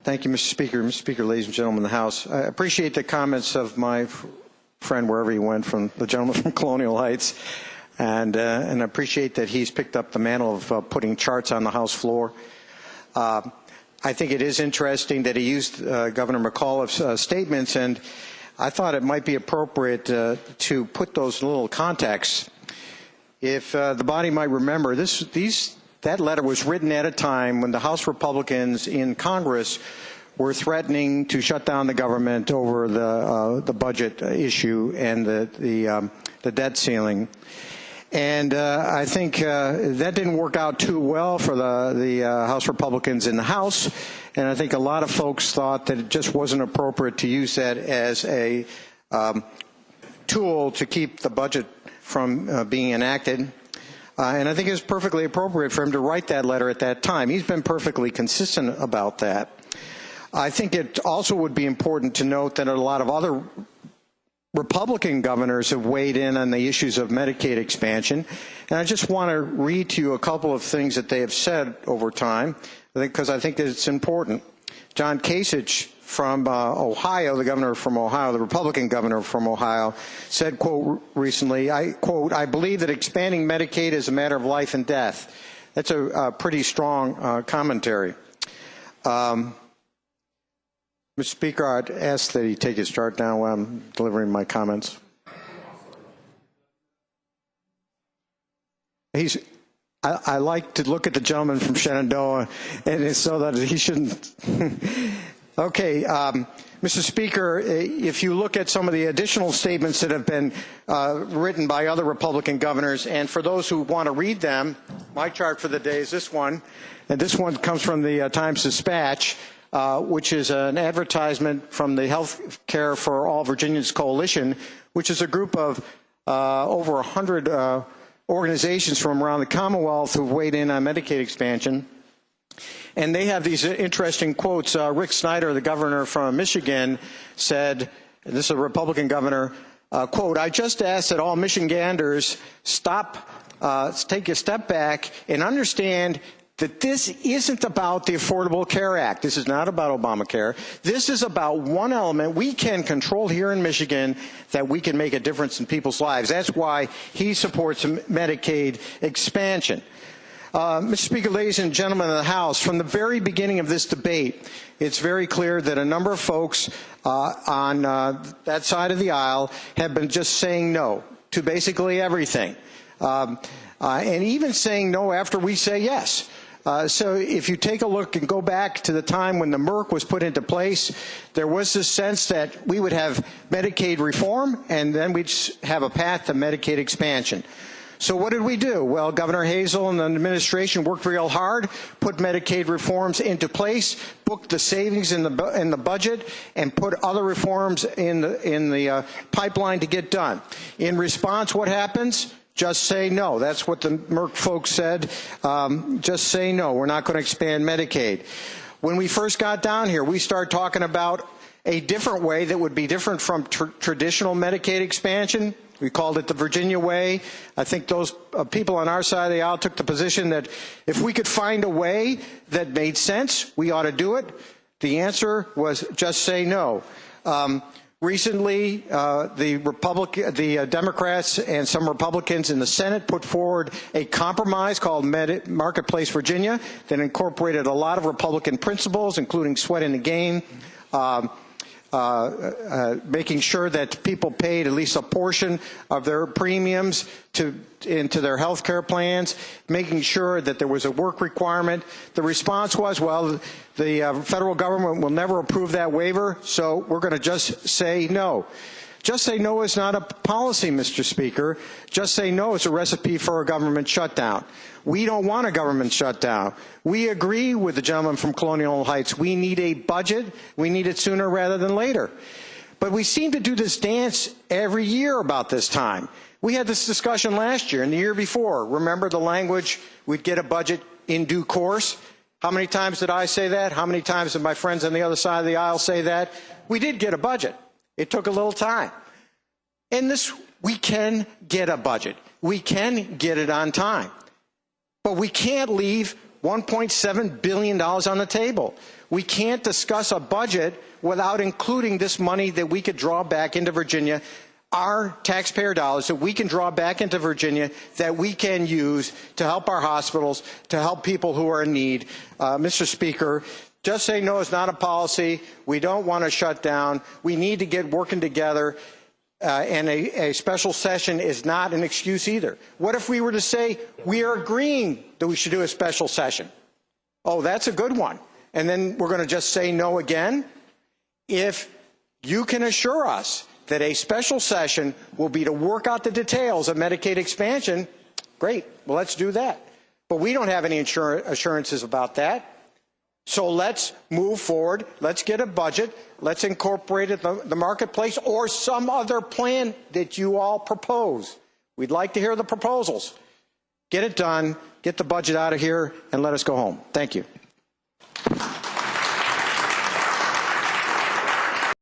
Thank you, Mr. Speaker. Mr. Speaker, ladies and gentlemen of the House, I appreciate the comments of my friend, wherever he went, from the gentleman from Colonial Heights, and I appreciate that he's picked up the mantle of putting charts on the House floor. I think it is interesting that he used Governor McAuliffe's statements, and I thought it might be appropriate to put those in a little context. If the body might remember, that letter was written at a time when the House Republicans in Congress were threatening to shut down the government over the budget issue and the debt ceiling. And I think that didn't work out too well for the House Republicans in the House, and I think a lot of folks thought that it just wasn't appropriate to use that as a tool to keep the budget from being enacted. And I think it was perfectly appropriate for him to write that letter at that time. He's been perfectly consistent about that. I think it also would be important to note that a lot of other Republican governors have weighed in on the issues of Medicaid expansion. And I just want to read to you a couple of things that they have said over time, because I think that it's important. John Kasich from Ohio, the governor from Ohio, the Republican governor from Ohio, said, quote, recently, I believe that expanding Medicaid is a matter of life and death. That's a pretty strong commentary. Mr. Speaker, I'd ask that he take his chart down while I'm delivering my comments. I like to look at the gentleman from Shenandoah, and it's so that he shouldn't. Okay, Mr. Speaker, if you look at some of the additional statements that have been written by other Republican governors, and for those who want to read them, my chart for the day is this one, and this one comes from the Times-Dispatch, which is an advertisement from the Health Care for All Virginians Coalition, which is a group of over 100 organizations from around the Commonwealth who've weighed in on Medicaid expansion. And they have these interesting quotes. Rick Snyder, the governor from Michigan, said, and this is a Republican governor, quote, I just ask that all Michiganders take a step back and understand that this isn't about the Affordable Care Act. This is not about Obamacare. This is about one element we can control here in Michigan that we can make a difference in people's lives. That's why he supports Medicaid expansion. Mr. Speaker, ladies and gentlemen of the House, from the very beginning of this debate, it's very clear that a number of folks on that side of the aisle have been just saying no to basically everything, and even saying no after we say yes. So if you take a look and go back to the time when the MERC was put into place, there was this sense that we would have Medicaid reform and then we'd have a path to Medicaid expansion. So what did we do? Well, Governor Hazel and the administration worked real hard, put Medicaid reforms into place, booked the savings in the budget, and put other reforms in the pipeline to get done. In response, what happens? Just say no. That's what the Merck folks said. Just say no. We're not going to expand Medicaid. When we first got down here, we started talking about a different way that would be different from traditional Medicaid expansion. We called it the Virginia way. I think those people on our side of the aisle took the position that if we could find a way that made sense, we ought to do it. The answer was just say no. Recently, the Democrats and some Republicans in the Senate put forward a compromise called Marketplace Virginia that incorporated a lot of Republican principles, including sweat in the game, making sure that people paid at least a portion of their premiums into their health care plans, making sure that there was a work requirement. The response was, well, the federal government will never approve that waiver, so we're going to just say no. Just say no is not a policy, Mr. Speaker. Just say no is a recipe for a government shutdown. We don't want a government shutdown. We agree with the gentleman from Colonial Heights. We need a budget. We need it sooner rather than later. But we seem to do this dance every year about this time. We had this discussion last year and the year before. Remember the language, we'd get a budget in due course? How many times did I say that? How many times did my friends on the other side of the aisle say that? We did get a budget. It took a little time. And we can get a budget. We can get it on time. But we can't leave $1.7 billion on the table. We can't discuss a budget without including this money that we could draw back into Virginia, our taxpayer dollars that we can draw back into Virginia that we can use to help our hospitals, to help people who are in need. Mr. Speaker, just say no is not a policy. We don't want to shut down. We need to get working together. And a special session is not an excuse either. What if we were to say we are agreeing that we should do a special session? Oh, that's a good one. And then we're going to just say no again? If you can assure us that a special session will be to work out the details of Medicaid expansion, great. Well, let's do that. But we don't have any assurances about that. So let's move forward. Let's get a budget. Let's incorporate it in the marketplace or some other plan that you all propose. We'd like to hear the proposals. Get it done. Get the budget out of here and let us go home. Thank you.